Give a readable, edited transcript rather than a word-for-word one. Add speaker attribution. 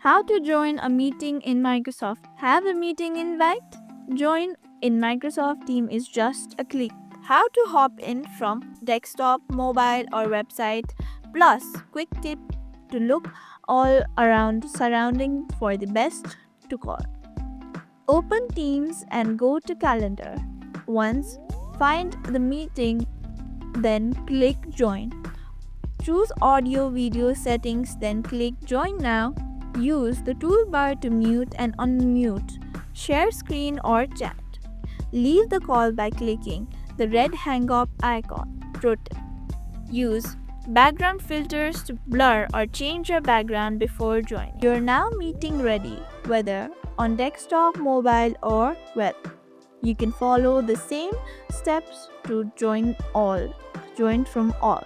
Speaker 1: How to join a meeting in Microsoft? Have a meeting invite? Join in Microsoft Team is just a click. How to hop in from desktop, mobile or website? Plus, quick tip to look all around surrounding for the best to call. Open Teams and go to calendar. Once find the meeting, then click join. Choose audio video settings, then click join now. Use the toolbar to mute and unmute, share screen or chat. Leave the call by clicking the red hang up icon. Pro tip: use background filters to blur or change your background before joining. You're now meeting ready, whether on desktop, mobile, or web. You can follow the same steps to join from all.